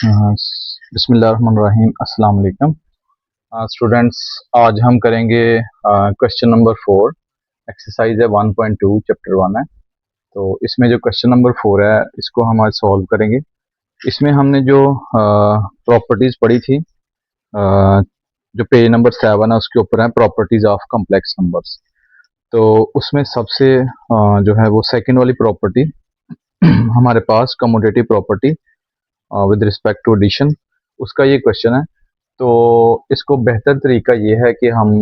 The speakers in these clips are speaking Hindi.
बिस्मिल्लाहिर्रहमानिर्रहीम, अस्सलाम वालेकुम स्टूडेंट्स। आज हम करेंगे क्वेश्चन नंबर 4। एक्सरसाइज है 1.2, चैप्टर 1 है। तो इसमें जो क्वेश्चन नंबर 4 है इसको हम आज सॉल्व करेंगे। इसमें हमने जो प्रॉपर्टीज़ पढ़ी थी, जो पेज नंबर 7 है उसके ऊपर है प्रॉपर्टीज़ ऑफ कम्प्लेक्स नंबर्स। तो उसमें सबसे जो है वो सेकंड वाली प्रॉपर्टी हमारे पास commutative property with respect to addition, उसका ये क्वेश्चन है। तो इसको बेहतर तरीका ये है कि हम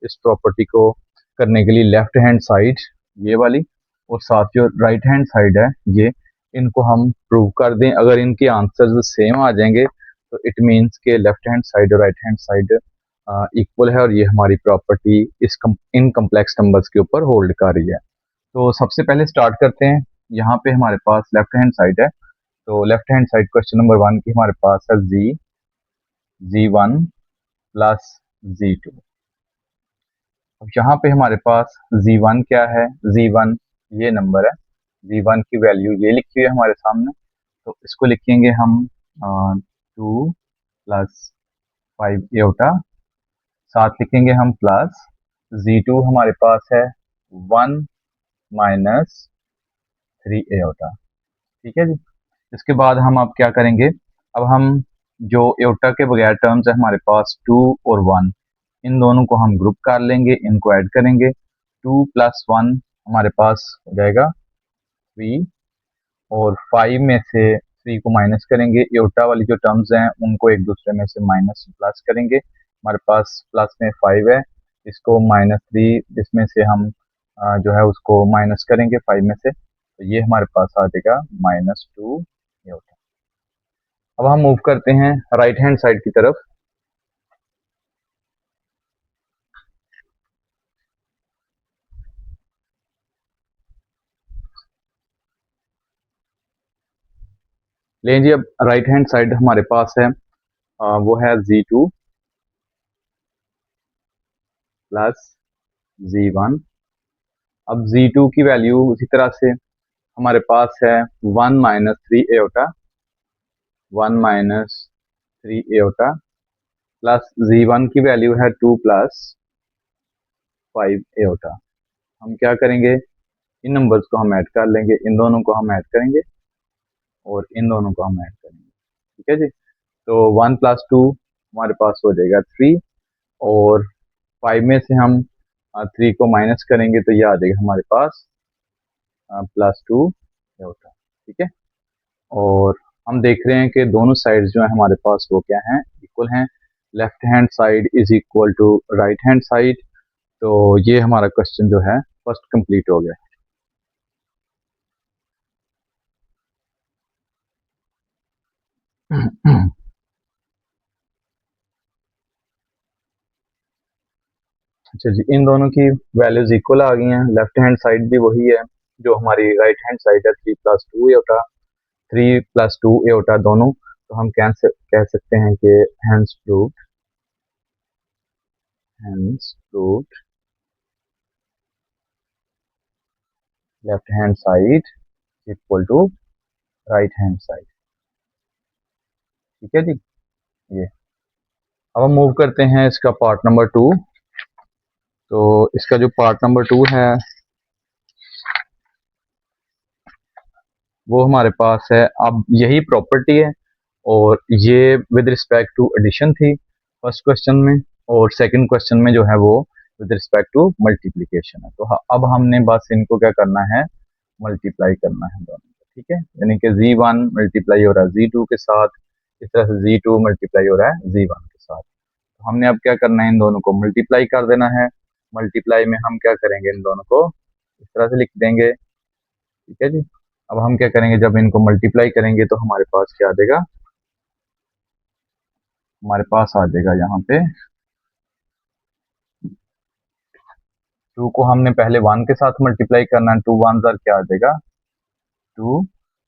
इस प्रॉपर्टी को करने के लिए लेफ्ट हैंड साइड ये वाली और साथ जो राइट हैंड साइड है ये, इनको हम प्रूव कर दें। अगर इनके आंसर्स सेम आ जाएंगे तो इट मीन्स के लेफ्ट हैंड साइड और राइट हैंड साइड इक्वल है और ये हमारी प्रॉपर्टी इन कम्प्लेक्स नंबर्स के ऊपर होल्ड कर रही है। तो सबसे पहले स्टार्ट करते हैं। यहाँ पे हमारे पास लेफ्ट हैंड साइड है, तो left hand side question number 1 की हमारे पास है Z1 प्लस Z2। अब यहाँ पे हमारे पास Z1 क्या है, Z1 ये नंबर है, Z1 की वैल्यू ये लिखी हुई है हमारे सामने। तो इसको लिखेंगे हम 2 प्लस 5 एटा, साथ लिखेंगे हम प्लस Z2 हमारे पास है 1 माइनस 3 एटा। ठीक है जी। इसके बाद हम अब क्या करेंगे, अब हम जो एटा के बगैर टर्म्स है हमारे पास 2 और 1, इन दोनों को हम ग्रुप कर लेंगे, इनको ऐड करेंगे। 2 प्लस 1 हमारे पास हो जाएगा 3 और 5 में से 3 को माइनस करेंगे। एटा वाली जो टर्म्स हैं उनको एक दूसरे में से माइनस प्लस करेंगे। हमारे पास प्लस में 5 है, इसको -3 इसमें से हम जो है उसको माइनस करेंगे 5 में से, तो ये हमारे पास आ जाएगा -2 एटा। अब हम मूव करते हैं राइट हैंड साइड की तरफ। लें जी, अब राइट हैंड साइड हमारे पास है वो है Z2 प्लस Z1। अब Z2 की वैल्यू उसी तरह से हमारे पास है 1 माइनस 3 एटा, 1 माइनस 3 एटा प्लस Z1 की वैल्यू है 2 प्लस 5 एटा। हम क्या करेंगे, इन नंबर्स को हम ऐड कर लेंगे, इन दोनों को हम ऐड करेंगे और इन दोनों को हम ऐड करेंगे। ठीक है जी। तो 1 प्लस 2 हमारे पास हो जाएगा 3 और 5 में से हम 3 को माइनस करेंगे तो ये आ जाएगा हमारे पास +2 एटा। ठीक है। और हम देख रहे हैं कि दोनों साइड्स जो है हमारे पास वो क्या हैं, इक्वल हैं। Left hand side is equal to right hand side. तो ये हमारा क्वेश्चन जो है फर्स्ट कंप्लीट हो गया। अच्छा जी, इन दोनों की वैल्यूज इक्वल आ गई हैं। लेफ्ट हैंड साइड भी वही है जो हमारी राइट हैंड साइड है, 3 प्लस 2 एटा, 3 प्लस 2 एटा दोनों। तो हम कह सकते हैं कि hence proved left hand side equal to right hand side. ठीक है जी। ये अब हम मूव करते हैं इसका पार्ट नंबर 2। तो इसका जो पार्ट नंबर 2 है वो हमारे पास है, अब यही प्रॉपर्टी है और ये विद रिस्पेक्ट टू एडिशन थी फर्स्ट क्वेश्चन में, और सेकंड क्वेश्चन में जो है वो विद रिस्पेक्ट टू मल्टीप्लिकेशन है। तो अब हमने बस इनको क्या करना है, मल्टीप्लाई करना है दोनों को। ठीक है, यानी कि Z1 मल्टीप्लाई हो रहा है Z2 के साथ, इस तरह से Z2 मल्टीप्लाई हो रहा है Z1 के साथ। तो हमने अब क्या करना है, इन दोनों को मल्टीप्लाई कर देना है। मल्टीप्लाई में हम क्या करेंगे, इन दोनों को इस तरह से लिख देंगे। ठीक है जी। अब हम क्या करेंगे, जब इनको मल्टीप्लाई करेंगे तो हमारे पास क्या आ जाएगा, हमारे पास आ जाएगा यहाँ पे 2 को हमने पहले 1 के साथ मल्टीप्लाई करना है, 2 1 क्या आ जाएगा 2,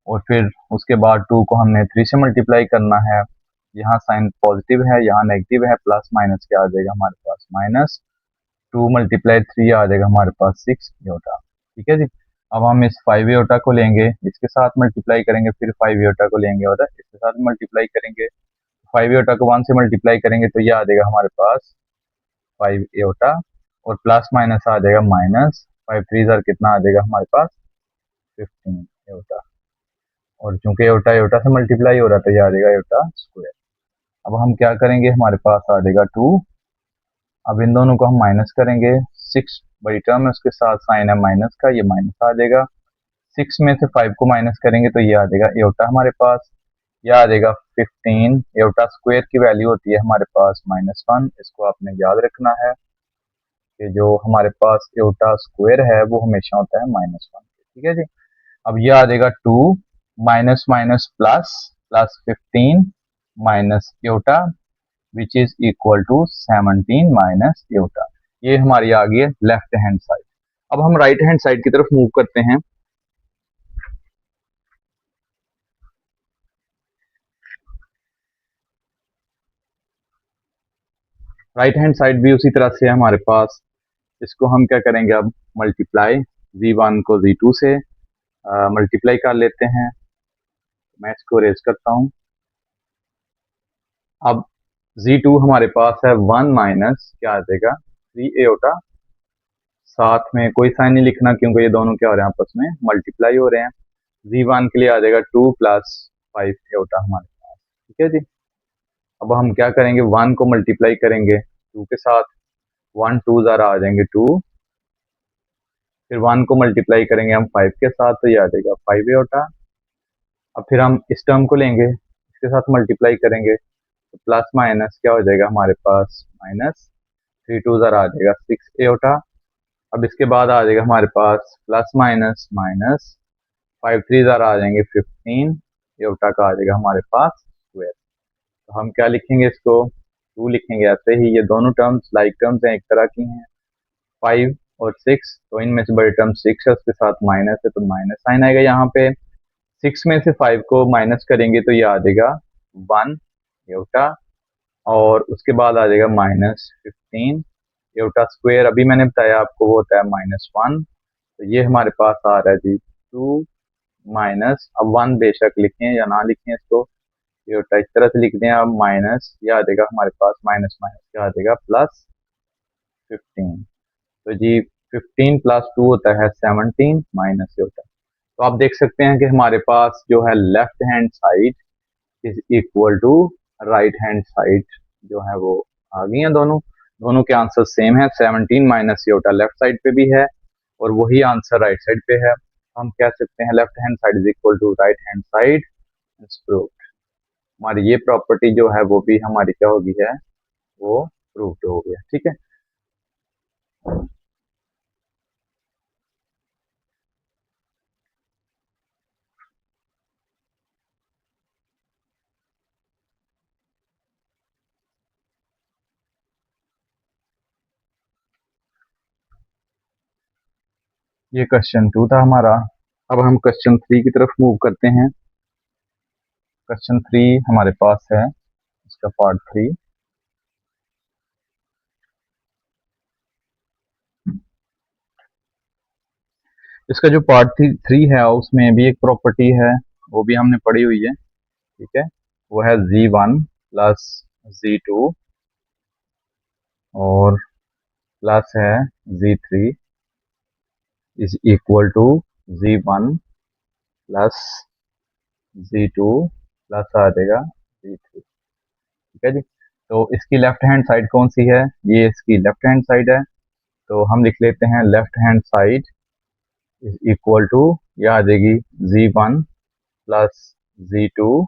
और फिर उसके बाद 2 को हमने 3 से मल्टीप्लाई करना है। यहाँ साइन पॉजिटिव है, यहाँ नेगेटिव है, प्लस माइनस क्या आ जाएगा हमारे पास -2 मल्टीप्लाई 3 आ जाएगा हमारे पास 6 एटा। ठीक है जी। अब हम इस 5 एटा को लेंगे, इसके साथ मल्टीप्लाई करेंगे, फिर 5 एटा को लेंगे और इसके साथ मल्टीप्लाई करेंगे। 5 एटा को 1 से मल्टीप्लाई करेंगे तो ये आ जाएगा हमारे पास 5 एटा और प्लस माइनस आ जाएगा माइनस 5 3 कितना आ जाएगा हमारे पास 15 एटा। और चूंकि एटा एटा से मल्टीप्लाई हो रहा है तो ये आ जाएगा एटा स्क्वायर। अब हम क्या करेंगे, हमारे पास आ जाएगा 2। अब इन दोनों को हम माइनस करेंगे, 6 बड़ी टर्म है उसके साथ साइन है माइनस का, ये माइनस आ जाएगा। 6 में से 5 को माइनस करेंगे तो ये आ जाएगा एटा हमारे पास, यह आ जाएगा 15। एटा स्क्वायर की वैल्यू होती है हमारे पास -1, इसको आपने याद रखना है कि जो हमारे पास एटा स्क्वायर है वो हमेशा होता है -1। ठीक है जी। अब ये आ जाएगा 2 minus minus plus plus 15 minus eta which is equal to 17 minus eta. ये हमारी आ गई है लेफ्ट हैंड साइड। अब हम राइट हैंड साइड की तरफ मूव करते हैं। राइट हैंड साइड भी उसी तरह से है हमारे पास। इसको हम क्या करेंगे, अब मल्टीप्लाई z1 को z2 से मल्टीप्लाई कर लेते हैं। मैं इसको रेज करता हूं। अब z2 हमारे पास है 1 माइनस क्या आ जाएगा 3 एटा, साथ में कोई साइन नहीं लिखना क्योंकि ये दोनों क्या हो रहे हैं आपस में मल्टीप्लाई हो रहे हैं। z1 के लिए आ जाएगा 2 प्लस 5 एटा हमारे पास। ठीक है जी। अब हम क्या करेंगे, 1 को मल्टीप्लाई करेंगे 2 के साथ, 1 2 ज़रा आ जाएंगे 2, फिर 1 को मल्टीप्लाई करेंगे हम 5 के साथ तो ये आ जाएगा 5 एटा। अब फिर हम इस टर्म को लेंगे, इसके साथ मल्टीप्लाई करेंगे तो प्लस माइनस क्या हो जाएगा हमारे पास माइनस 3 2 ज़रा आ जाएगा 6 एटा। अब इसके बाद आ जाएगा हमारे पास प्लस माइनस माइनस 5 3 ज़रा आ जाएंगे 15 एटा का आ जाएगा हमारे पास स्क्वायर। तो हम क्या लिखेंगे, इसको 2 लिखेंगे ऐसे ही। ये दोनों टर्म्स लाइक टर्म्स हैं, एक तरह की हैं। 5 और 6 तो इनमें से बड़े टर्म 6 है, उसके साथ माइनस है तो माइनस साइन आएगा यहाँ पे। 6 में से 5 को माइनस करेंगे तो ये आ जाएगा 1 एटा और उसके बाद आ जाएगा -15 एटा स्क्वायर। अभी मैंने बताया आपको वो होता है -1, तो ये हमारे पास आ रहा है जी 2 माइनस, अब 1 बेशक लिखें या ना लिखें इसको, एटा इस तरह से लिख दें आप, माइनस ये आ जाएगा हमारे पास माइनस माइनस क्या आ जाएगा प्लस 15। तो जी 15 प्लस 2 होता है 17 माइनस एटा। तो आप देख सकते हैं कि हमारे पास जो है left hand side is equal to right hand side जो है वो आ गई हैं दोनों। दोनों के आंसर सेम है, 17 माइनस एटा लेफ्ट साइड पे भी है और वही आंसर राइट साइड पे है। हम कह सकते हैं left hand side is equal to right hand side. Proved. हमारी ये प्रॉपर्टी जो है वो भी हमारी क्या हो गई है, वो प्रूव्ड हो गया। ठीक है। ये क्वेश्चन 2 था हमारा। अब हम क्वेश्चन 3 की तरफ मूव करते हैं। क्वेश्चन 3 हमारे पास है, इसका पार्ट 3। इसका जो पार्ट 3 है उसमें भी एक प्रॉपर्टी है, वो भी हमने पढ़ी हुई है। ठीक है। वो है z1 प्लस z2 और प्लस है z3 is equal to z1 plus z2 plus आ जाएगा z3। ठीक है जी। तो इसकी लेफ्ट हैंड साइड कौन सी है, ये इसकी लेफ्ट हैंड साइड है। तो हम लिख लेते हैं left hand side is equal to, यह आ जाएगी z1 प्लस z2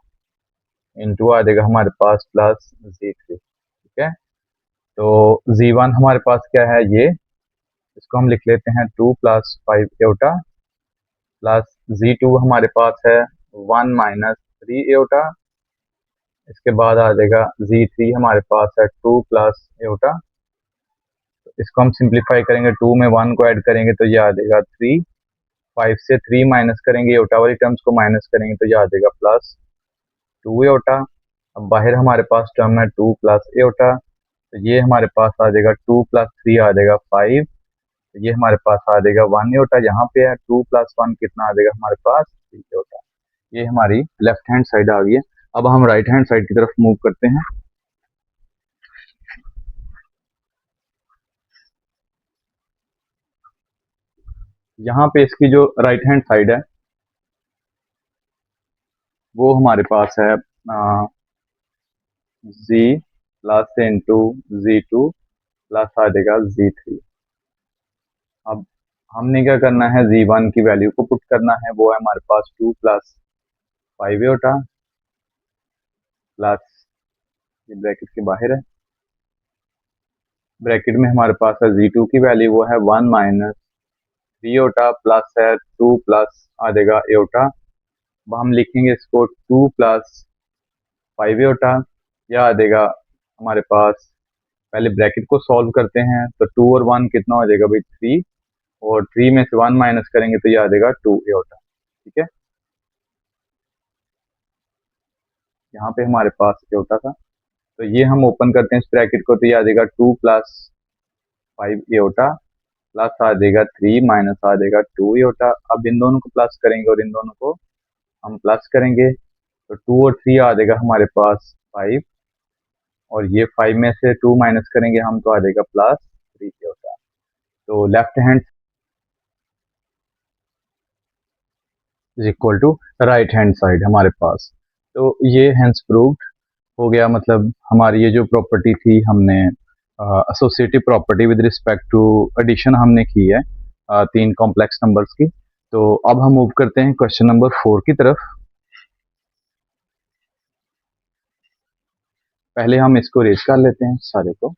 इंटू आ जाएगा हमारे पास प्लस z3। ठीक है। तो z1 हमारे पास क्या है, ये इसको हम लिख लेते हैं 2 प्लस 5 एटा प्लस z2 हमारे पास है 1 माइनस 3 एटा। इसके बाद आ जाएगा z3 हमारे पास है 2 प्लस एटा। इसको हम सिंप्लीफाई करेंगे, 2 में 1 को ऐड करेंगे तो ये आ जाएगा 3। 5 से 3 माइनस करेंगे, एटा वाली टर्म्स को माइनस करेंगे तो ये आ जाएगा प्लस 2 एटा। अब बाहर हमारे पास टर्म है 2 प्लस एटा, तो ये हमारे पास आ जाएगा 2 प्लस 3 आ जाएगा 5 तो ये हमारे पास आ जाएगा 1 एटा, यहाँ पे है 2 + 1 कितना आ जाएगा हमारे पास 3 एटा। ये हमारी लेफ्ट हैंड साइड आ गई है। अब हम राइट हैंड साइड की तरफ मूव करते हैं। यहाँ पे इसकी जो राइट हैंड साइड है वो हमारे पास है z plus into Z2 plus आ जाएगा Z3। अब हमने क्या करना है, Z1 की वैल्यू को पुट करना है, वो है हमारे पास 2 + 5 एटा प्लस, ये ब्रैकेट के बाहर है, ब्रैकेट में हमारे पास है Z2 की वैल्यू वो है 1 - 3 एटा प्लस है 2 प्लस आ जाएगा एटा। अब हम लिखेंगे इसको 2 + 5 एटा, यह आ जाएगा हमारे पास। पहले ब्रैकेट को सॉल्व करते हैं तो 2 और 1 कितना हो जाएगा भाई 3, और 3 में से 1 माइनस करेंगे तो ये आ जाएगा 2 एटा। ठीक है, यहाँ पे हमारे पास एटा था, तो ये हम ओपन करते हैं इस ब्रैकेट को, तो ये आ जाएगा 2 + 5 एटा प्लस आ जाएगा 3 माइनस आ जाएगा 2 एटा। अब इन दोनों को प्लस करेंगे और इन दोनों को हम प्लस करेंगे, तो 2 और 3 आ जाएगा हमारे पास 5, और ये 5 में से 2 माइनस करेंगे हम तो आ जाएगा +3 एटा। तो left hand is equal to right hand side हमारे पास। तो ये हैंस प्रूव्ड हो गया, मतलब हमारी ये जो प्रॉपर्टी थी हमने associative property with respect to addition हमने की है 3 कॉम्प्लेक्स नंबर्स की। तो अब हम मूव करते हैं क्वेश्चन नंबर 4 की तरफ। पहले हम इसको रेज कर लेते हैं सारे को।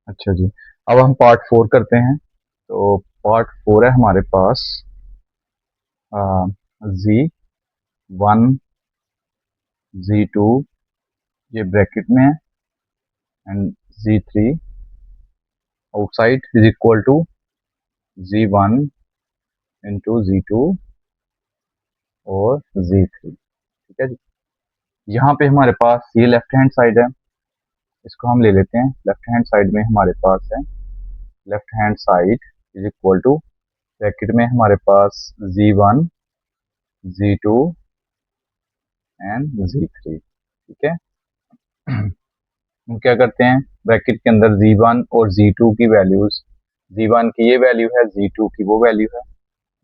अच्छा जी, अब हम पार्ट 4 करते हैं। तो पार्ट 4 है हमारे पास Z1 Z2 ये ब्रैकेट में है and Z3 outside is equal to Z1 into Z2 और Z3। ठीक है जी, यहाँ पे हमारे पास ये लेफ्ट हैंड साइड है, इसको हम ले लेते हैं। लेफ्ट हैंड साइड में हमारे पास है, left hand side is equal to bracket में हमारे पास Z1 Z2 एंड Z3। ठीक है, हम क्या करते हैं, ब्रैकेट के अंदर Z1 और Z2 की वैल्यूज, Z1 की ये वैल्यू है, Z2 की वो वैल्यू है,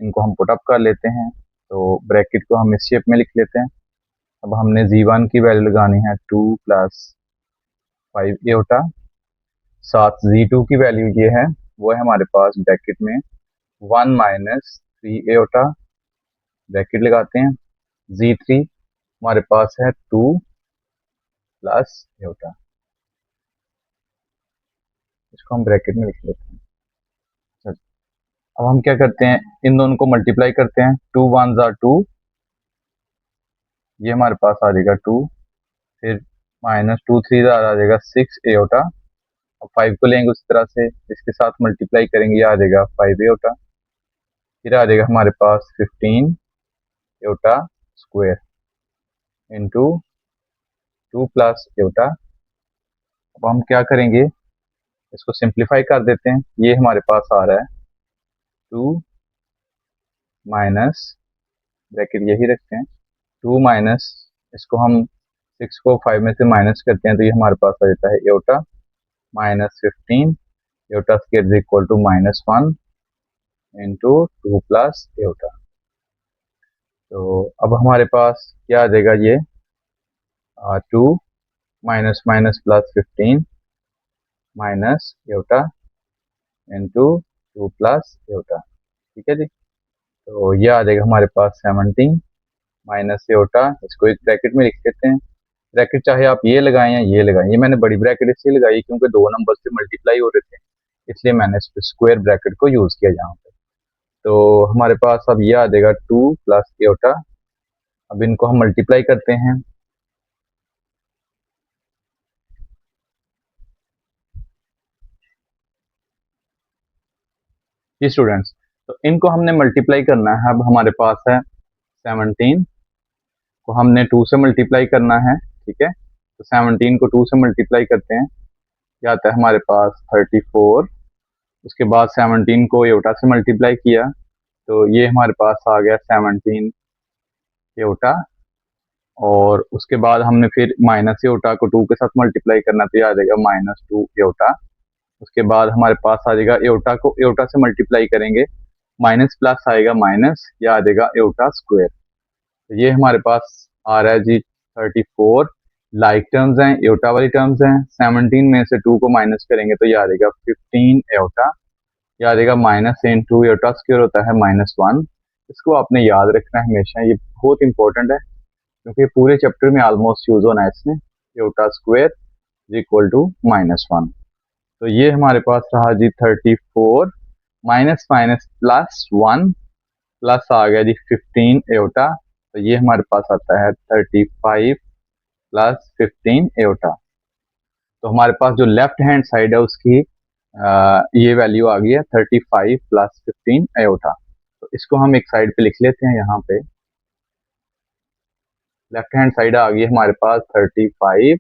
इनको हम पुट अप कर लेते हैं। तो ब्रैकेट को हम इस शेप में लिख लेते हैं। अब हमने Z1 की वैल्यू लगानी है 2 + 5 एटा, साथ Z2 की वैल्यू ये है, वो है हमारे पास ब्रैकेट में 1 - 3 एटा, ब्रैकेट लगाते हैं। Z3 हमारे पास है 2 + एटा, इसको हम ब्रैकेट में लिख लेते हैं। अच्छा, अब हम क्या करते हैं, इन दोनों को मल्टीप्लाई करते हैं। 2 1 ज़ा 2, ये हमारे पास आ जाएगा 2, फिर -2 3 ज़ा आ जाएगा 6 एटा। अब 5 को लेंगे उस तरह से, इसके साथ मल्टीप्लाई करेंगे, ये आ जाएगा 5 एटा। फिर आ जाएगा हमारे पास 15 एटा स्क्वायर इंटू 2 + एटा। अब हम क्या करेंगे, इसको सिंप्लीफाई कर देते हैं। ये हमारे पास आ रहा है 2 माइनस, ब्रैकेट यही रखते हैं, 2 माइनस, इसको हम 6 को 5 में से माइनस करते हैं तो ये हमारे पास आ जाता है iota -15 iota square is equal to -1 into 2 + एटा। तो अब हमारे पास क्या आ जाएगा, ये 2 माइनस माइनस +15 माइनस एटा इंटू 2 + एटा। ठीक है जी, तो ये आ जाएगा हमारे पास 17 माइनस एटा, इसको एक ब्रैकेट में लिख देते हैं। ब्रैकेट चाहे आप ये लगाएं या ये लगाएं, ये मैंने बड़ी ब्रैकेट इसलिए लगाई क्योंकि दो नंबर से मल्टीप्लाई हो रहे थे, इसलिए मैंने स्क्वायर ब्रैकेट को यूज किया यहाँ पे। तो हमारे पास अब ये आ जाएगा 2 + एटा। अब इनको हम मल्टीप्लाई करते हैं। जी स्टूडेंट्स, तो इनको हमने मल्टीप्लाई करना है। अब हमारे पास है 17 को हमने 2 से मल्टीप्लाई करना है, ठीक है। तो 17 को 2 से मल्टीप्लाई करते हैं, क्या आता है हमारे पास 34। उसके बाद 17 को एयोटा से मल्टीप्लाई किया तो ये हमारे पास आ गया 17 एयोटा। और उसके बाद हमने फिर माइनस एयोटा को 2 के साथ मल्टीप्लाई करना, तो ये आ जाएगा -2 एयोटा। उसके बाद हमारे पास आ जाएगा एयोटा को एयोटा से मल्टीप्लाई करेंगे, माइनस प्लस आएगा माइनस, या आ जाएगा एयोटा स्क्वायर। तो ये हमारे पास आ रहा है जी 34 लाइक टर्म्स हैं, एयोटा वाली टर्म्स हैं। 17 में से 2 को माइनस करेंगे तो ये आ जाएगा 15 एयोटा, या आ जाएगा माइनस इंटू एयोटा स्क्वायर होता है -1। इसको आपने याद रखना है हमेशा, ये बहुत इंपॉर्टेंट है क्योंकि पूरे चैप्टर में ऑलमोस्ट यूज होना है इसमें। Iota square is equal to -1। तो ये हमारे पास रहा जी 34 माइनस माइनस प्लस 1, प्लस आ गया जी 15 एयोटा। तो ये हमारे पास आता है 35 प्लस 15 एयोटा। तो हमारे पास जो लेफ्ट हैंड साइड है उसकी ये वैल्यू आ गई है 35 प्लस 15 एयोटा। तो इसको हम एक साइड पे लिख लेते हैं, यहाँ पे लेफ्ट हैंड साइड आ गई हमारे पास 35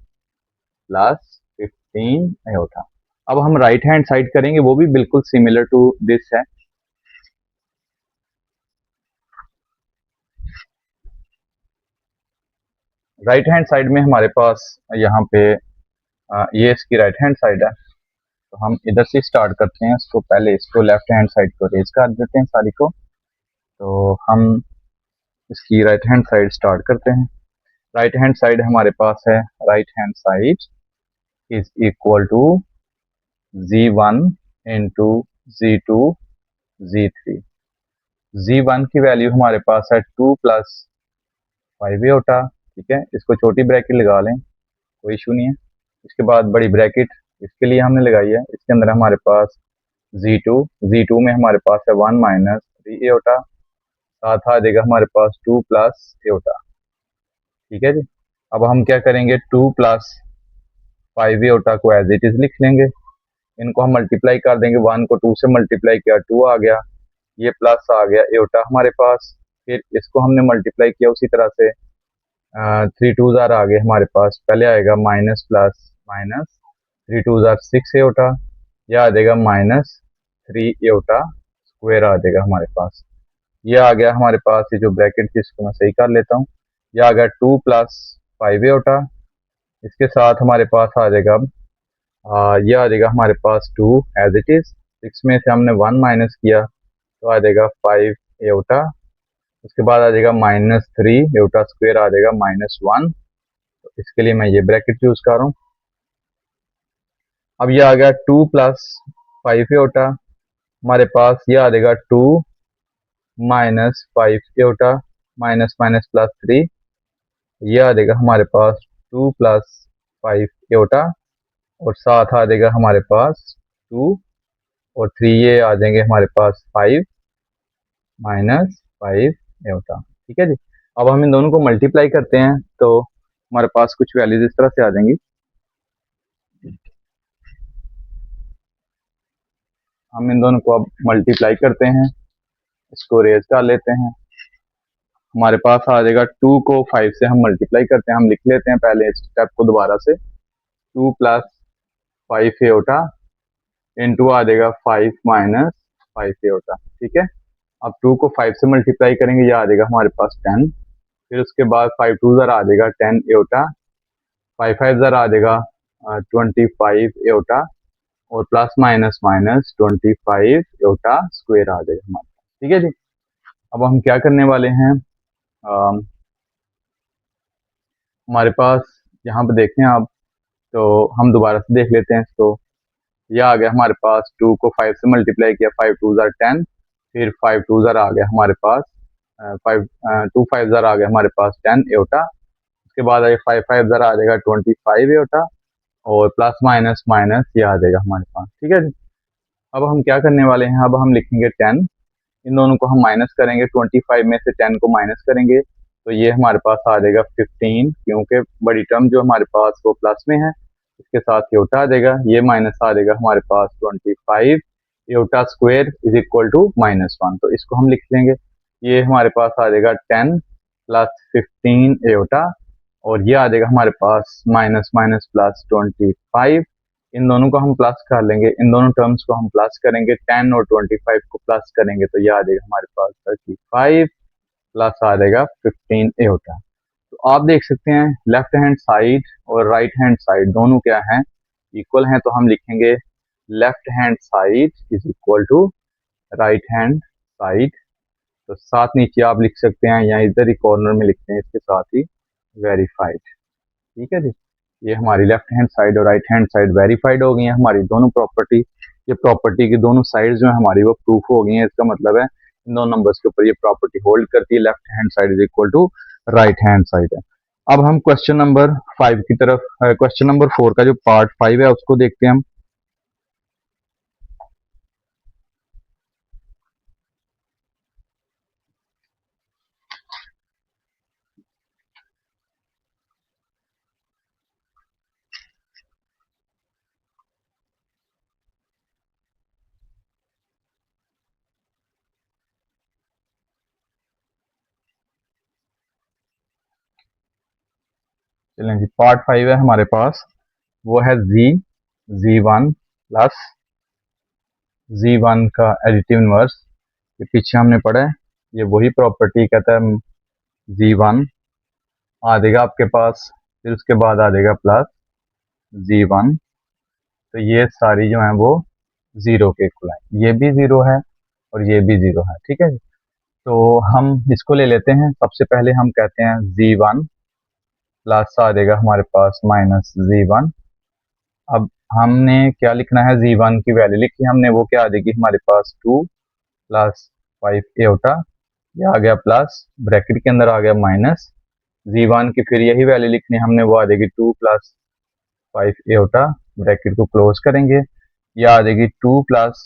प्लस 15 एयोटा। अब हम राइट हैंड साइड करेंगे, वो भी बिल्कुल सिमिलर टू दिस है। राइट हैंड साइड में हमारे पास यहाँ पे ये इसकी राइट हैंड साइड है, तो हम इधर से स्टार्ट करते हैं। इसको पहले इसको लेफ्ट हैंड साइड को रेज कर देते हैं सारी को। तो हम इसकी राइट हैंड साइड स्टार्ट करते हैं। राइट हैंड साइड हमारे पास है, right hand side is equal to z1 into z2 z3। z1 की वैल्यू हमारे पास है 2 प्लस 5 एयोटा, ठीक है। इसको छोटी ब्रैकेट लगा लें, कोई इशू नहीं है। इसके बाद बड़ी ब्रैकेट इसके लिए हमने लगाई है, इसके अंदर हमारे पास z2 में हमारे पास है 1 माइनस 3 एयोटा, साथ आ जाएगा हमारे पास 2 प्लस एयोटा, ठीक है जी। अब हम क्या करेंगे, 2 प्लस 5 एयोटा को एज इट इज लिख लेंगे। इनको हम मल्टीप्लाई कर देंगे, 1 को 2 से मल्टीप्लाई किया 2 आ गया, ये प्लस आ गया एयोटा हमारे पास। फिर इसको हमने मल्टीप्लाई किया उसी तरह से, 3 टू ज़ार आ गए हमारे पास, पहले आएगा माइनस प्लस माइनस, 3 टू ज़ार 6 एयोटा, यह आ जाएगा -3 एयोटा स्क्वायर आ जाएगा हमारे पास। ये आ गया हमारे पास, ये जो ब्रैकेट थी इसको मैं सही कर लेता हूँ। यह आ गया 2 प्लस 5 एयोटा, इसके साथ हमारे पास आ जाएगा यह आ जाएगा हमारे पास 2 एज इट इज। 6 में से हमने 1 माइनस किया तो आ जाएगा 5 एयोटा। उसके बाद आ जाएगा -3 एयोटा स्क्वायर आ जाएगा -1। तो इसके लिए मैं ये ब्रैकेट यूज कर रहा हूँ। अब ये आ गया 2 प्लस 5 एयोटा, हमारे पास ये आ जाएगा 2 minus 5 aorta, minus minus plus 3, ये आ जाएगा हमारे पास 2 प्लस 5 एयोटा, और साथ आ जाएगा हमारे पास 2 और 3, ये आ जाएंगे हमारे पास 5 माइनस 5 एयोटा, ठीक है जी। अब हम इन दोनों को मल्टीप्लाई करते हैं तो हमारे पास कुछ वैल्यूज इस तरह से आ जाएंगी। हम इन दोनों को अब मल्टीप्लाई करते हैं, इसको रेज कर लेते हैं। हमारे पास आ जाएगा 2 को 5 से हम मल्टीप्लाई करते हैं, हम लिख लेते हैं पहले इस स्टेप को दोबारा से। 2 प्लस 5 एयोटा इंटू आ जाएगा 5 माइनस 5 एयोटा, ठीक है। अब 2 को 5 से मल्टीप्लाई करेंगे, यह आ जाएगा हमारे पास 10। फिर उसके बाद 5 टू ज़र आ जाएगा 10 एयोटा, 5 5 ज़र आ जाएगा 25 एयोटा, और plus minus minus 25 iota square आ जाएगा हमारे पास, ठीक है जी। अब हम क्या करने वाले हैं, हमारे पास यहाँ पे देखें आप, तो हम दोबारा से देख लेते हैं इसको। यह आ गया हमारे पास, 2 को 5 से मल्टीप्लाई किया, 5 टू ज़र 10, फिर 5 टू ज़र आ गया हमारे पास 2 5 ज़र आ गया हमारे पास 10 एयोटा। उसके बाद आगे 5 5 ज़र आ जाएगा 25 एयोटा, और प्लस माइनस माइनस ये आ जाएगा हमारे पास, ठीक है जी। अब हम क्या करने वाले हैं, अब हम लिखेंगे 10, इन दोनों को हम माइनस करेंगे, 25 में से 10 को माइनस करेंगे तो ये हमारे पास आ जाएगा 15, क्योंकि बड़ी टर्म जो हमारे पास वो प्लस में है, इसके साथ एयोटा आ जाएगा, ये माइनस आ जाएगा हमारे पास 25, iota square is equal to -1। तो इसको हम लिख लेंगे, ये हमारे पास आ जाएगा 10 प्लस 15 एयोटा, और ये आ जाएगा हमारे पास माइनस माइनस प्लस 25। इन दोनों को हम प्लस कर लेंगे, इन दोनों टर्म्स को हम प्लस करेंगे, 10 और 25 को प्लस करेंगे तो ये आ जाएगा हमारे पास 35 प्लस आ जाएगा 15 एयोटा। तो आप देख सकते हैं लेफ्ट हैंड साइड और राइट हैंड साइड दोनों क्या हैं, इक्वल हैं। तो हम लिखेंगे left hand side is equal to right hand side. तो साथ नीचे आप लिख सकते हैं या इधर ही कॉर्नर में लिखते हैं इसके साथ ही वेरीफाइड। ठीक है जी, ये हमारी लेफ्ट हैंड साइड और राइट हैंड साइड वेरीफाइड हो गई है हमारी दोनों प्रॉपर्टी। ये प्रॉपर्टी की दोनों साइड जो है हमारी वो प्रूफ हो गई है। इसका मतलब है इन दोनों नंबर्स के ऊपर ये प्रॉपर्टी होल्ड करती है, left hand side is equal to right hand side है। अब हम क्वेश्चन नंबर 5 की तरफ, क्वेश्चन नंबर 4 का जो पार्ट 5 है उसको देखते हैं हम। चलें जी, पार्ट 5 है हमारे पास, वो है जी1 प्लस जी1 का एडिटिव इनवर्स। ये पीछे हमने पढ़ा है, ये वही प्रॉपर्टी कहता है। जी1 आ जाएगा आपके पास, फिर उसके बाद आ जाएगा प्लस जी1। तो ये सारी जो है वो जीरो के इक्वल है, ये भी जीरो है और ये भी जीरो है। ठीक है जी, तो हम इसको ले लेते हैं। सबसे पहले हम कहते हैं जी1 प्लस आ जाएगा हमारे पास -जी1। अब हमने क्या लिखना है, जी1 की वैल्यू लिखी हमने, वो क्या आ जाएगी हमारे पास 2 प्लस 5 एयोटा। ये आ गया प्लस, ब्रैकेट के अंदर आ गया माइनस जी1 की, फिर यही वैल्यू लिखनी हमने, वो आ जाएगी 2 प्लस 5 एयोटा, ब्रैकेट को क्लोज करेंगे। यह आ जाएगी 2 प्लस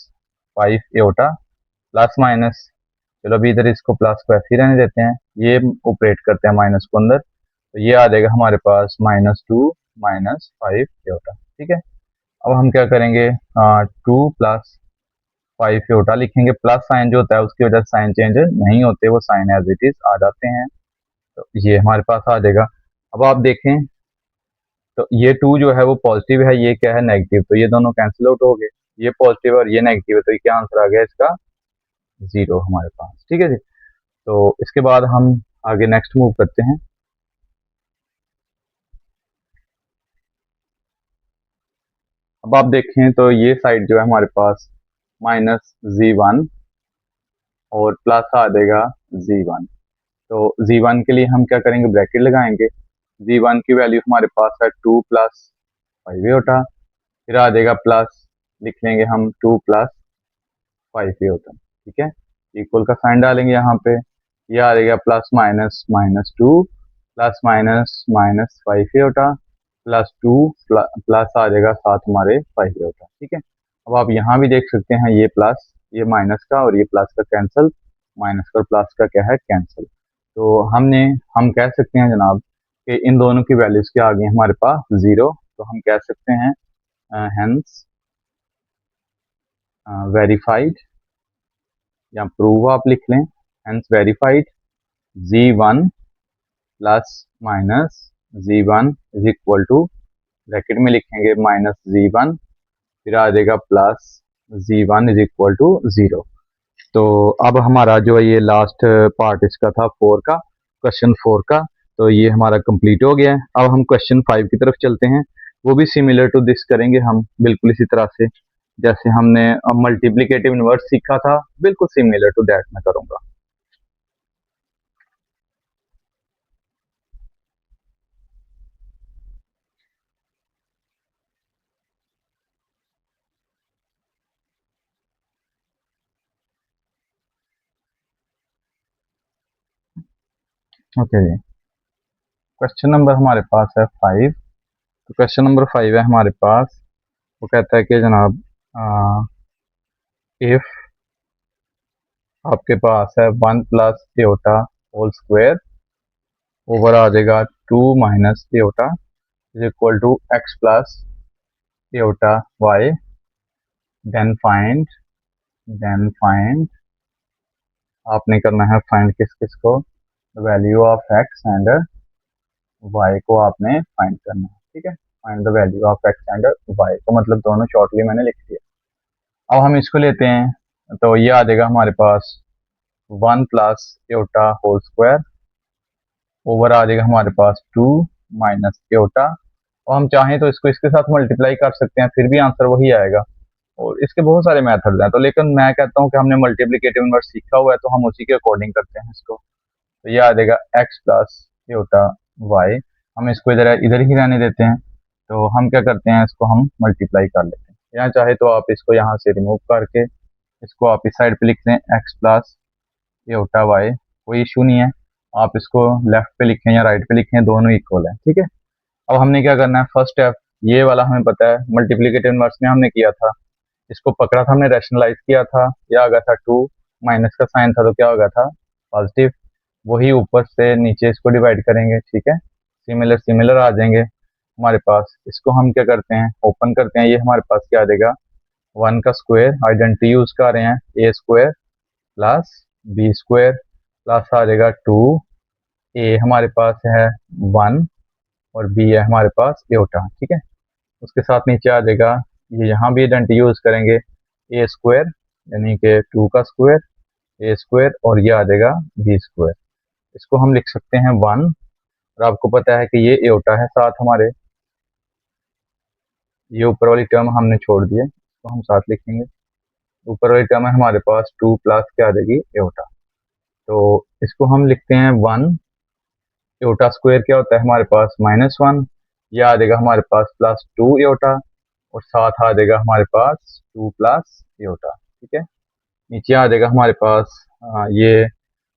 5 एयोटा प्लस माइनस, चलो अभी इधर इसको प्लस को ऐसे ही रहने देते हैं, ये ऑपरेट करते हैं माइनस को अंदर, तो ये आ जाएगा हमारे पास -2 -5 एयोटा। ठीक है, अब हम क्या करेंगे, 2 प्लस 5 एयोटा लिखेंगे। प्लस साइन जो होता है उसकी वजह से साइन चेंज नहीं होते, वो साइन एज इट इज आ जाते हैं। तो ये हमारे पास आ जाएगा। अब आप देखें तो ये 2 जो है वो पॉजिटिव है, ये क्या है नेगेटिव, तो ये दोनों कैंसिल आउट हो गए। ये पॉजिटिव और ये नेगेटिव है, तो ये क्या आंसर आ गया इसका, जीरो हमारे पास। ठीक है जी, तो इसके बाद हम आगे नेक्स्ट मूव करते हैं। अब आप देखें तो ये साइड जो है हमारे पास -जी1 और प्लस आ जाएगा जी1। तो जी1 के लिए हम क्या करेंगे, ब्रैकेट लगाएंगे। जी1 की वैल्यू हमारे पास है 2 प्लस 5 होता, फिर आ जाएगा प्लस, लिख लेंगे हम 2 प्लस 5 होता। ठीक है, इक्वल का साइन डालेंगे यहाँ पे, ये आ जाएगा प्लस माइनस -2 प्लस माइनस -5 होता प्लस 2 प्लस आ जाएगा साथ हमारे 5 होता। ठीक है, अब आप यहाँ भी देख सकते हैं, ये प्लस, ये माइनस का और ये प्लस का कैंसिल, माइनस का प्लस का क्या है कैंसिल। तो हम कह सकते हैं जनाब कि इन दोनों की वैल्यूज क्या आ गई हमारे पास, जीरो। तो हम कह सकते हैं हेंस वेरीफाइड, या प्रूव आप लिख लें, हेंस वेरीफाइड जी1 प्लस माइनस जी1 इज इक्वल टू, ब्रैकेट में लिखेंगे -जी1, फिर आ जाएगा प्लस जी1 इज इक्वल टू जीरो। तो अब हमारा जो ये लास्ट पार्ट इसका था 4 का, क्वेश्चन 4 का, तो ये हमारा कंप्लीट हो गया है। अब हम क्वेश्चन 5 की तरफ चलते हैं, वो भी सिमिलर टू दिस करेंगे हम, बिल्कुल इसी तरह से जैसे हमने मल्टीप्लिकेटिव इनवर्स सीखा था, बिल्कुल सिमिलर टू दैट मैं करूंगा। ओके जी, क्वेश्चन नंबर हमारे पास है 5। तो क्वेश्चन नंबर 5 है हमारे पास, वो कहता है कि जनाब इफ आपके पास है 1 plus iota whole square over आ जाएगा 2 minus iota is equal to x plus iota y, then find then find, आपने करना है फाइंड किस किस को, value of x and y को आपने फाइंड करना है, ठीक है। Find the value of x and y को मतलब दोनों शॉर्टली मैंने लिख दिया। अब हम इसको लेते हैं तो ये आ जाएगा हमारे पास 1 plus iota whole square over आ जाएगा हमारे पास 2 माइनस एटा, और हम चाहें तो इसको इसके साथ मल्टीप्लाई कर सकते हैं, फिर भी आंसर वही आएगा। और इसके बहुत सारे मेथड्स हैं, तो लेकिन मैं कहता हूँ कि हमने मल्टीप्लिकेटिव इनवर्स सीखा हुआ है तो हम उसी के अकॉर्डिंग करते हैं इसको। तो ये आ जाएगा एक्स प्लस एटा वाई, हम इसको इधर इधर ही रहने देते हैं। तो हम क्या करते हैं, इसको हम मल्टीप्लाई कर लेते हैं। यहाँ चाहे तो आप इसको यहाँ से रिमूव करके इसको आप इस साइड पे लिख दें एक्स प्लस एटा वाई, कोई इशू नहीं है। आप इसको लेफ्ट पे लिखें या राइट पे लिखें, दोनों इक्वल है, ठीक है। अब हमने क्या करना है, फर्स्ट स्टेप ये वाला हमें पता है, मल्टीप्लिकेटिव इनवर्स में हमने किया था, इसको पकड़ा था हमने, रैशनलाइज किया था, यह आ गया था 2, माइनस का साइन था तो क्या हो गया था पॉजिटिव, वही ऊपर से नीचे इसको डिवाइड करेंगे, ठीक है। सिमिलर सिमिलर आ जाएंगे हमारे पास। इसको हम क्या करते हैं, ओपन करते हैं, ये हमारे पास क्या आ जाएगा 1 का स्क्वायर, आइडेंटिटी यूज कर रहे हैं, a square plus b square plus आ जाएगा 2, ए हमारे पास है 1 और बी है हमारे पास एटा, ठीक है। उसके साथ नीचे आ जाएगा, ये यहाँ भी आइडेंटिटी यूज करेंगे, ए स्क्वायर यानी कि 2 का स्क्वायर, ए स्क्वायर और ये आ जाएगा बी स्क्वायर। इसको हम लिख सकते हैं 1, और आपको पता है कि ये एटा है साथ हमारे, ये ऊपर वाली टर्म हमने छोड़ दी है, इसको हम साथ लिखेंगे। ऊपर वाली टर्म है हमारे पास 2 प्लस क्या आ जाएगी एटा, तो इसको हम लिखते हैं 1, एटा स्क्वायर क्या होता है हमारे पास -1, यह आ जाएगा हमारे पास प्लस 2 एटा, और साथ आ जाएगा हमारे पास 2 प्लस एटा, ठीक है। नीचे आ जाएगा हमारे पास ये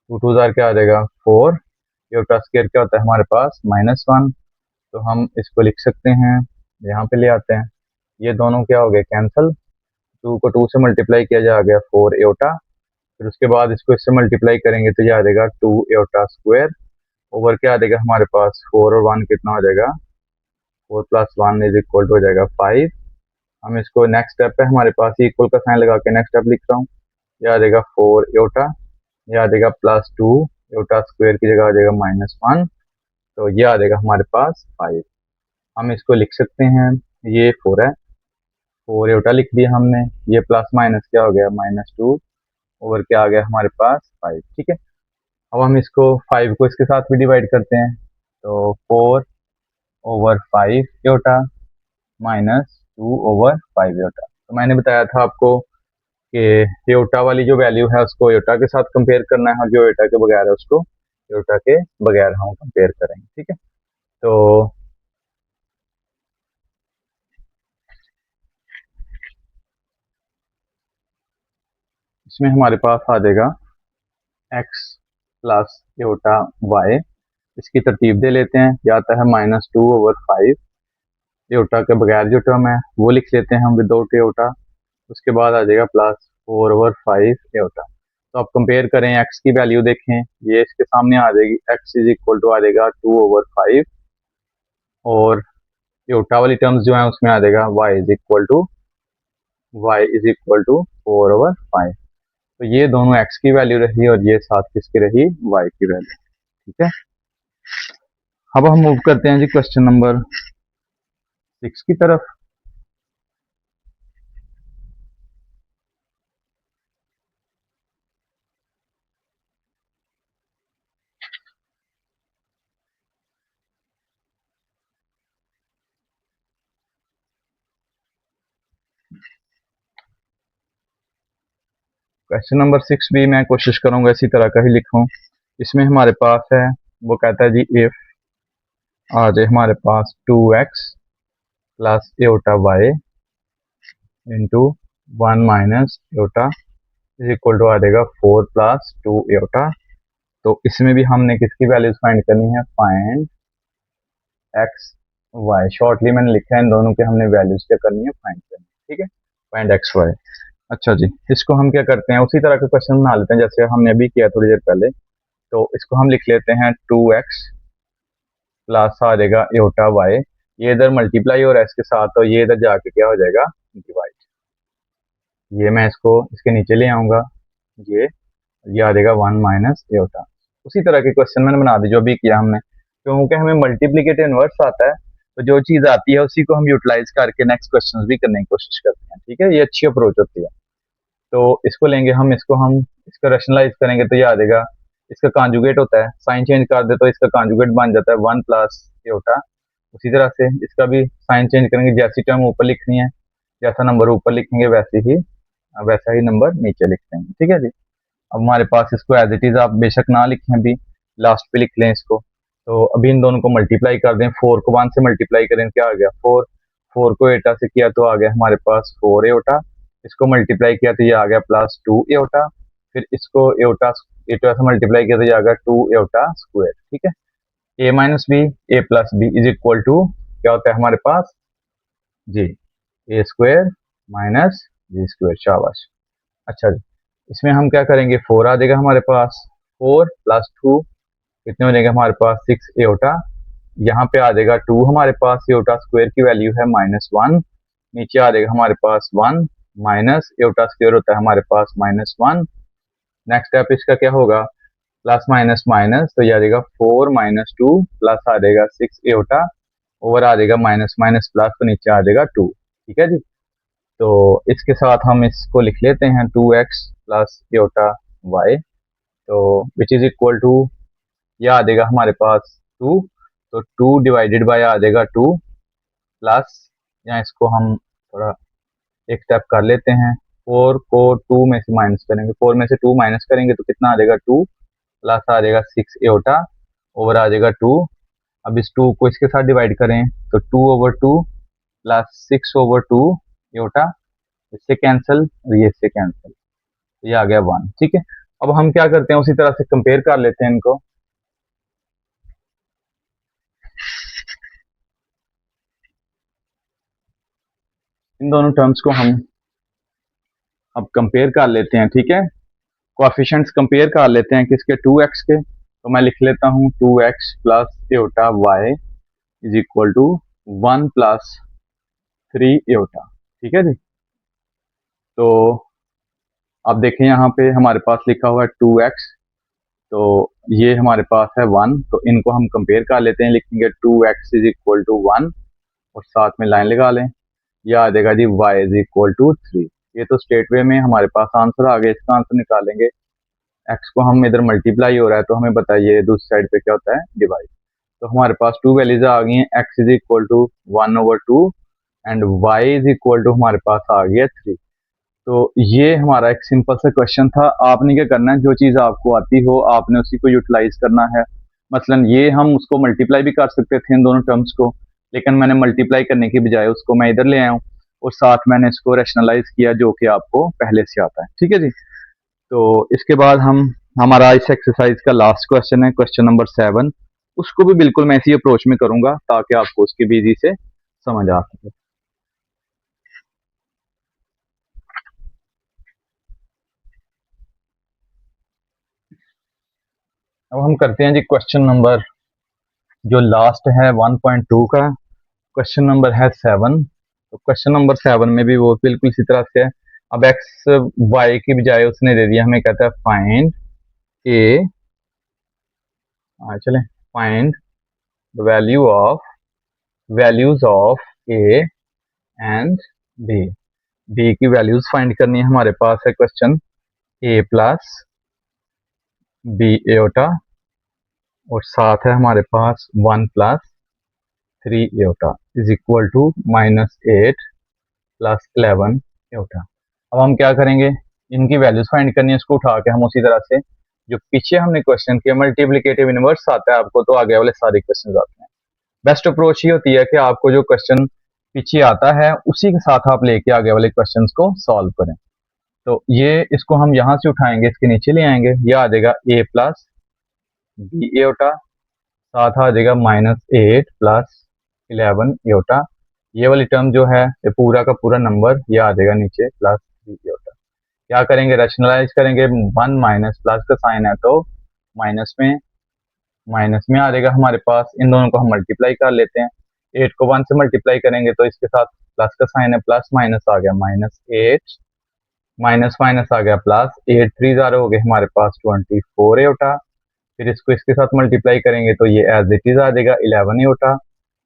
2 2 जार क्या आ जाएगा 4, एटा स्क्वायर क्या होता है हमारे पास -1, तो हम इसको लिख सकते हैं, यहाँ पे ले आते हैं, ये दोनों क्या हो गए कैंसिल, 2 को 2 से मल्टीप्लाई किया जा गया 4 एटा, फिर उसके बाद इसको इससे मल्टीप्लाई करेंगे तो ये आ जाएगा 2 एटा स्क्वायर ओवर क्या आ जाएगा हमारे पास 4 और 1 कितना हो जाएगा 4 प्लस 1 इज इक्वल टू हो जाएगा 5। हम इसको नेक्स्ट स्टेप पे हमारे पास इक्वल का साइन लगा के नेक्स्ट स्टेप लिख रहा हूँ, ये आ जाएगा 4 एटा, ये आ जाएगा प्लस 2 एटा स्क्वायर की जगह आ जाएगा -1, तो ये आ जाएगा हमारे पास 5। हम इसको लिख सकते हैं, ये 4 है, 4 एटा लिख दिया हमने, ये प्लस माइनस क्या हो गया -2 ओवर क्या आ गया हमारे पास 5, ठीक है। अब हम इसको 5 को इसके साथ भी डिवाइड करते हैं, तो 4 ओवर 5 एटा -2 ओवर 5 एटा। तो मैंने बताया था आपको कि एटा वाली जो वैल्यू है उसको एटा के साथ कंपेयर करना है, और जो एटा के बगैर है उसको एटा के बगैर हम कंपेयर करेंगे, ठीक है। तो इसमें हमारे पास आ जाएगा x प्लस एटा y, इसकी तरतीब दे लेते हैं, या आता है -2 ओवर 5, एटा के बगैर जो टर्म है वो लिख लेते हैं हम विदाउट एटा, उसके बाद आ जाएगा प्लस 4 ओवर 5 एटा। तो आप कंपेयर करें, x की वैल्यू देखें, ये इसके सामने आ जाएगी, x इज इक्वल टू आ जाएगा 2 ओवर 5, और एटा वाली टर्म्स जो है उसमें आ जाएगा y is equal to 4 over 5। तो ये दोनों x की वैल्यू रही और ये साथ किसकी रही y की वैल्यू, ठीक है। अब हम मूव करते हैं जी क्वेश्चन नंबर 6 की तरफ। क्वेश्चन नंबर 6 भी मैं कोशिश करूंगा इसी तरह का ही लिखूं। इसमें हमारे पास है, वो कहता है जी इफ आ जाए हमारे पास 2x plus eta Y into 1 minus Etah is equal to आ जाएगा 4 प्लस 2 एटा। तो इसमें भी हमने किसकी वैल्यूज फाइंड करनी है, फाइंड एक्स वाई, शॉर्टली मैंने लिखा है, इन दोनों के हमने वैल्यूज क्या करनी है, फाइंड करनी है, ठीक है, फाइंड एक्स वाई। अच्छा जी, इसको हम क्या करते हैं, उसी तरह का क्वेश्चन बना लेते हैं जैसे हमने अभी किया थोड़ी देर पहले। तो इसको हम लिख लेते हैं 2x प्लस आ जाएगा एटा वाई, ये इधर मल्टीप्लाई हो रहा है इसके साथ, तो ये इधर जाके क्या हो जाएगा डिवाइड, ये मैं इसको इसके नीचे ले आऊँगा, ये आ जाएगा 1 माइनस एटा। उसी तरह के क्वेश्चन मैंने बना दी जो अभी किया हमने, क्योंकि हमें मल्टीप्लिकेटिव इनवर्स आता है, तो जो चीज़ आती है उसी को हम यूटिलाइज करके नेक्स्ट क्वेश्चन भी करने की कोशिश करते हैं। ठीक है, ये अच्छी अप्रोच होती है। तो इसको लेंगे हम, इसको रैशनलाइज करेंगे तो ये आ जाएगा, इसका कॉन्जुगेट होता है, साइन चेंज कर दे तो इसका कॉन्जुगेट बन जाता है 1 प्लस एटा। उसी तरह से इसका भी साइन चेंज करेंगे, जैसी टर्म ऊपर लिखनी है, जैसा नंबर ऊपर लिखेंगे वैसा ही नंबर नीचे लिख देंगे। ठीक है जी। अब हमारे पास इसको एज इट इज आप बेशक ना लिखें, अभी लास्ट पे लिख लें इसको। तो अभी इन दोनों को मल्टीप्लाई कर दें, 4 को 1 से मल्टीप्लाई करें क्या आ गया 4, 4 को एटा से किया तो आ गया हमारे पास 4 एटा, इसको मल्टीप्लाई किया तो ये आ गया प्लस 2 एटा, फिर इसको एटा एटा से मल्टीप्लाई किया तो ये आ गया 2 एटा स्क्वायर। ठीक है, a minus b a plus b is equal to क्या होता है हमारे पास जी, a square minus b square. शाबाश। अच्छा जी, इसमें हम क्या करेंगे, 4 आ जाएगा हमारे पास, 4 प्लस 2 कितने हो जाएगा हमारे पास 6 एटा, यहाँ पे आ जाएगा 2 हमारे पास, एटा स्क्वायर की वैल्यू है -1, नीचे आ जाएगा हमारे पास 1 माइनस एटा स्क्वायर होता है हमारे पास -1। नेक्स्ट स्टेप इसका क्या होगा, प्लस माइनस माइनस, तो ये आ जाएगा 4 माइनस 2 प्लस आ जाएगा 6 एटा, ओवर आ जाएगा माइनस माइनस प्लस, तो नीचे आ जाएगा 2। ठीक है जी। तो इसके साथ हम इसको लिख लेते हैं 2x प्लस एटा वाई, तो विच इज इक्वल टू यह आ जाएगा हमारे पास 2, तो 2 डिवाइडेड बाय आ जाएगा 2 प्लस, या इसको हम थोड़ा एक स्टेप कर लेते हैं, 4 को 2 में से माइनस करेंगे, 4 में से 2 माइनस करेंगे तो कितना आ जाएगा 2 प्लस आ जाएगा 6 एटा, ओवर आ जाएगा 2। अब इस 2 को इसके साथ डिवाइड करें तो 2 ओवर 2 प्लस 6 ओवर 2 एटा, इससे कैंसिल और ये इससे कैंसिल, ये आ गया 1। ठीक है, अब हम क्या करते हैं उसी तरह से कंपेयर कर लेते हैं इनको। इन दोनों टर्म्स को हम अब कंपेयर कर लेते हैं। ठीक है, कोएफिशिएंट्स कंपेयर कर लेते हैं किसके, 2x के, तो मैं लिख लेता हूँ 2x plus eta Y is equal to 1 plus 3 eta. ठीक है जी। तो अब देखें यहाँ पे हमारे पास लिखा हुआ है 2x, तो ये हमारे पास है 1, तो इनको हम कंपेयर कर लेते हैं, लिखेंगे 2x इज इक्वल टू 1 और साथ में लाइन लगा लें, यह आ जाएगा जी y इज इक्वल टू 3। ये तो स्ट्रेट वे में हमारे पास आंसर आ गया, इसका आंसर निकालेंगे। x को हम इधर मल्टीप्लाई हो रहा है तो हमें बताइए दूसरी साइड पे क्या होता है, डिवाइड। तो हमारे पास 2 वैल्यूज आ गई हैं, x is equal to 1 over 2 and y is equal to हमारे पास आ गया 3। तो ये हमारा एक सिंपल सा क्वेश्चन था। आपने क्या करना है, जो चीज़ आपको आती हो आपने उसी को यूटिलाइज करना है। मसलन ये हम उसको मल्टीप्लाई भी कर सकते थे इन दोनों टर्म्स को, लेकिन मैंने मल्टीप्लाई करने की बजाय उसको मैं इधर ले आया हूँ और साथ मैंने इसको रैशनलाइज किया जो कि आपको पहले से आता है। ठीक है जी। तो इसके बाद हमारा इस एक्सरसाइज का लास्ट क्वेश्चन है, क्वेश्चन नंबर 7। उसको भी बिल्कुल मैं इसी अप्रोच में करूंगा ताकि आपको उसकी भी इजी से समझ आ सके। अब हम करते हैं जी क्वेश्चन नंबर जो लास्ट है 1.2 का, क्वेश्चन नंबर है 7। तो क्वेश्चन नंबर 7 में भी वो बिल्कुल इसी तरह से है। अब एक्स वाई की बजाय उसने दे दिया, हमें कहता है फाइंड ए, चले find the values of A and B. B की वैल्यूज फाइंड करनी है, हमारे पास है क्वेश्चन ए प्लस बी एटा और साथ है हमारे पास 1 plus 3 Etah is equal to -8 plus 11 एटा। अब हम क्या करेंगे, इनकी वैल्यूज फाइंड करनी है, इसको उठा के हम उसी तरह से जो पीछे हमने क्वेश्चन किया मल्टीप्लिकेटिव इनवर्स आता है आपको, तो आगे वाले सारे क्वेश्चन आते हैं। बेस्ट अप्रोच ये होती है कि आपको जो क्वेश्चन पीछे आता है उसी के साथ आप लेके आगे वाले क्वेश्चन को सॉल्व करें। तो ये इसको हम यहाँ से उठाएंगे, इसके नीचे ले आएंगे, यह आ जाएगा a प्लस बी एटा, साथ आ जाएगा -8 प्लस 11 एटा। ये वाली टर्म जो है ये पूरा का पूरा नंबर ये आ जाएगा नीचे प्लस 3 एटा। क्या करेंगे, रैशनलाइज करेंगे, 1 माइनस प्लस का साइन है तो माइनस में आ जाएगा हमारे पास। इन दोनों को हम मल्टीप्लाई कर लेते हैं, 8 को 1 से मल्टीप्लाई करेंगे तो इसके साथ प्लस का साइन है, प्लस माइनस आ गया -8 माइनस माइनस आ गया प्लस, 8 3 ज़ार हो गए हमारे पास 24 एटा। फिर इसको इसके साथ मल्टीप्लाई करेंगे तो ये एज इट इज आ जाएगा 11 एटा।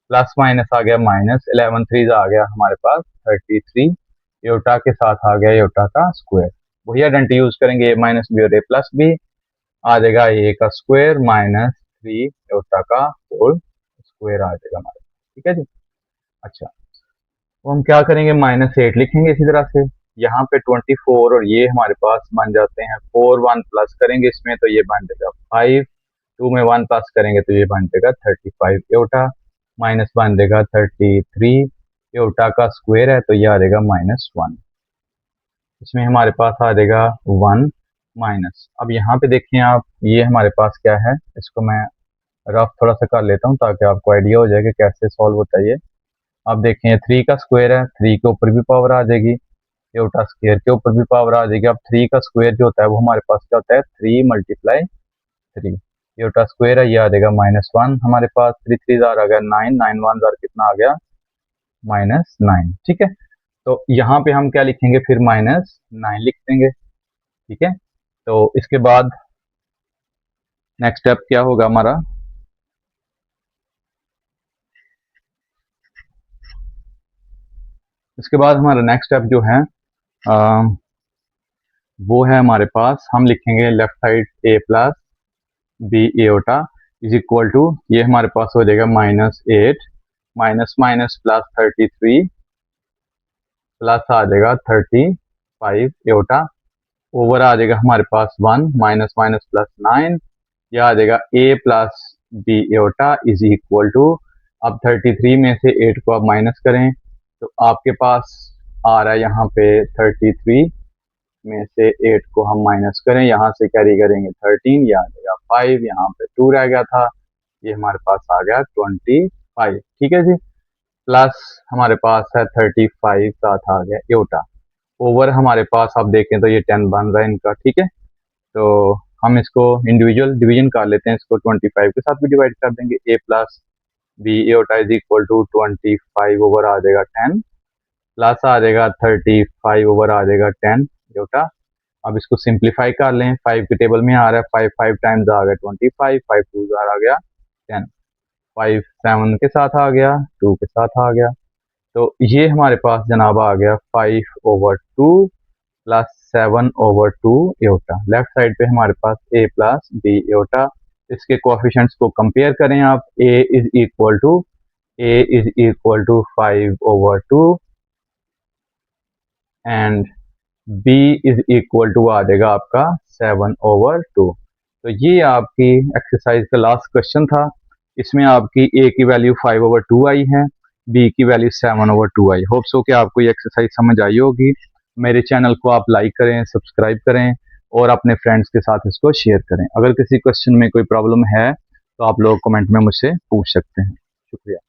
प्लस माइनस आ गया माइनस, 11 3 आ गया हमारे पास 33 एटा के साथ आ गया एटा का स्क्वायर। वही आइडेंटिटी यूज करेंगे, ए माइनस बी और ए प्लस बी आ जाएगा ए का स्क्वायर माइनस 3 एटा का होल स्क्वायर आ जाएगा हमारे, ठीक है जी। अच्छा, तो हम क्या करेंगे, -8 लिखेंगे इसी तरह से। यहाँ पे 24 और ये हमारे पास बन जाते हैं 4, 1 प्लस करेंगे इसमें तो ये बन जाएगा 5, 2 में 1 प्लस करेंगे तो ये बन जाएगा 35 एटा, माइनस बन जाएगा 33 एटा का स्क्वायर है तो ये आ जाएगा -1। इसमें हमारे पास आ जाएगा 1 माइनस। अब यहाँ पे देखें आप, ये हमारे पास क्या है, इसको मैं रफ थोड़ा सा कर लेता हूँ ताकि आपको आइडिया हो जाए कि कैसे सॉल्व होता है ये। अब देखें 3 का स्क्वायर है, 3 के ऊपर भी पावर आ जाएगी, एटा स्क्वायर के ऊपर भी पावर आ जाएगी। अब 3 का स्क्वायर जो होता है वो हमारे पास क्या होता है, 3 मल्टीप्लाई 3। एटा स्क्वायर है, ये आ जाएगा -1 हमारे पास। 3 3 जार आ गया 9, 9 1 जार कितना आ गया, -9, ठीक है। तो यहाँ पे हम क्या लिखेंगे फिर, -9 लिख देंगे, ठीक है। तो इसके बाद नेक्स्ट स्टेप क्या होगा हमारा, इसके बाद हमारा नेक्स्ट स्टेप जो है वो है हमारे पास, हम लिखेंगे left side a plus B eta is equal to, ये हमारे पास हो जाएगा -8 माइनस माइनस प्लस 33 प्लस आ जाएगा 35 एटा, ओवर आ जाएगा हमारे पास 1 माइनस माइनस प्लस 9, यह आ जाएगा a plus B eta is equal to, अब 33 में से 8 को आप माइनस करें तो आपके पास आ रहा है यहाँ पे 33 में से 8 को हम माइनस करें, यहाँ से कैरी करेंगे 13, यह आ जाएगा 5, यहाँ पे 2 रह गया था, ये हमारे पास आ गया 25, ठीक है जी। प्लस हमारे पास है 35 साथ आ गया एटा, ओवर हमारे पास आप देखें तो ये 10 बन रहा है इनका, ठीक है। तो हम इसको इंडिविजुअल डिवीजन कर लेते हैं, इसको 25 के साथ भी डिवाइड कर देंगे, a plus B eta is equal to 25 over आ जाएगा 10, प्लस आ जाएगा 35 ओवर आ जाएगा 10 एटा। अब इसको सिंप्लीफाई कर लें, 5 के टेबल में आ रहा है, 5 5 टाइम्स आ गया 25, 5 2 आ गया 10, 5 7 के साथ आ गया, 2 के साथ आ गया, तो ये हमारे पास जनाब आ गया 5/2 प्लस 7/2 एटा। लेफ्ट साइड पे हमारे पास a प्लस बी एटा, इसके कोएफिशिएंट्स को कंपेयर करें आप, a is equal to 5/2 and b is equal to आ जाएगा आपका 7/2। तो ये आपकी एक्सरसाइज का लास्ट क्वेश्चन था, इसमें आपकी a की वैल्यू 5/2 आई है, b की वैल्यू 7/2 आई। होप सो कि आपको ये एक्सरसाइज समझ आई होगी। मेरे चैनल को आप लाइक करें, सब्सक्राइब करें और अपने फ्रेंड्स के साथ इसको शेयर करें। अगर किसी क्वेश्चन में कोई प्रॉब्लम है तो आप लोग कमेंट में मुझसे पूछ सकते हैं। शुक्रिया।